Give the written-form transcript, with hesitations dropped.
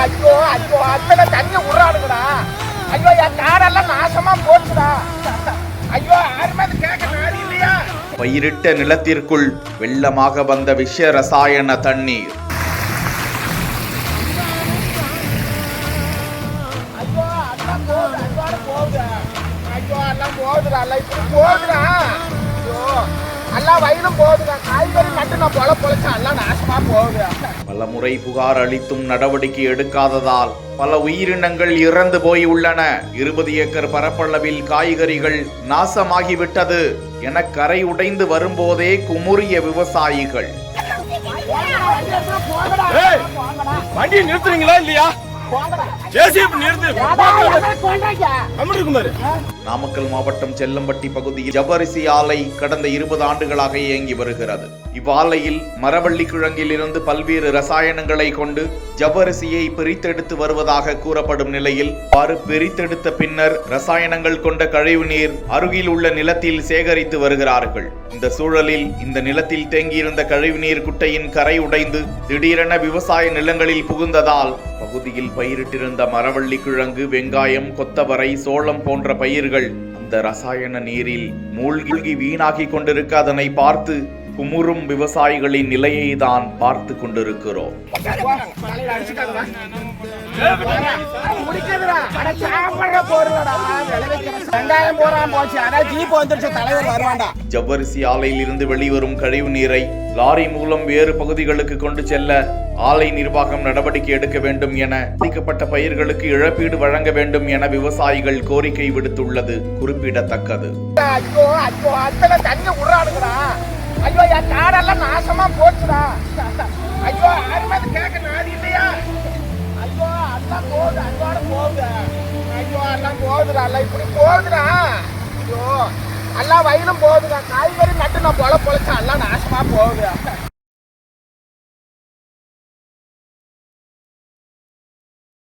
ஐயோ ஐயோ அத்தனை தண்ணி விடுறானுங்கடா. ஐயோ என் காடெல்லாம் நாசமா போச்சுடா. ஐயோ யாருமே அது கேட்க நாடு இல்லையா? பயிரிட்ட நிலத்திற்குள் வெள்ளமாக வந்த விஷ ரசாயன தண்ணீர். ஐயோ எல்லாம் போகுது, அங்கோட போகுது. ஐயோ எல்லாம் போகுதுடா, எல்லாம் இப்படி போகுதுடா. ஐயோ எல்லாம் வயலும் போகுதுடா. காய்கறி நட்டு நான் பொழைச்சா எல்லாம் நாசமா போகுது. பல முறை புகார் அளித்தும் நடவடிக்கை எடுக்காததால் பல உயிரினங்கள் இறந்து போய் உள்ளன. 20 ஏக்கர் பரப்பளவில் காய்கறிகள் நாசமாகிவிட்டது என கரை உடைந்து வரும்போதே குமுறிய விவசாயிகள். வண்டியை நிறுத்துறீங்களா இல்லையா? நாமக்கல் மாவட்டம் செல்லம்பட்டி பகுதியில் ஜவ்வரிசி ஆலை கடந்த 20 ஆண்டுகளாக இயங்கி வருகிறது. இவ்வாலையில் மரவள்ளி கிழங்கில் இருந்து பல்வேறு ரசாயனங்களை கொண்டு ஜவ்வரிசியை பிரித்தெடுத்து வருவதாக கூறப்படும் நிலையில் பிரித்தெடுத்த பின்னர் ரசாயனங்கள் கொண்ட கழிவு நீர் அருகில் உள்ள நிலத்தில் சேகரித்து வருகிறார்கள். இந்த சூழலில் இந்த நிலத்தில் தேங்கியிருந்த கழிவுநீர் குட்டையின் கரை உடைந்து திடீரென விவசாய நிலங்களில் புகுந்ததால் பகுதியில் பயிரிட்டிருந்த மரவள்ளி கிழங்கு, வெங்காயம், கொத்தவரை, சோளம் போன்ற பயிர்கள் அந்த ரசாயன நீரில் மூழ்கி வீணாகி கொண்டிருக்க அதனை பார்த்து குமுறும் விவசாயிகளின் நிலையை தான் பார்த்து கொண்டிருக்கிறோம். ஜவ்வரிசி ஆலையில் இருந்து வெளிவரும் கழிவு நீரை லாரி மூலம் வேறு பகுதிகளுக்கு கொண்டு செல்ல ஆலை நிர்வாகம் நடவடிக்கை எடுக்க வேண்டும் என பாதிக்கப்பட்ட பயிர்களுக்கு இழப்பீடு வழங்க வேண்டும் என விவசாயிகள் கோரிக்கை விடுத்துள்ளது குறிப்பிடத்தக்கது. ஐயோ என் காடெல்லாம் நாசமா போச்சுடா. ஐயோ யாருமே அது கேட்க நாடு இல்லையா? ஐயோ எல்லாம் போகுது, அங்கோட போகுது. ஐயோ எல்லாம் போகுதுடா, எல்லாம் இப்படி போகுதுடா. ஐயோ எல்லாம் வயலும் போகுதுடா. காய்கறி நட்டு நான் பொழைச்சா எல்லாம் நாசமா போகுது.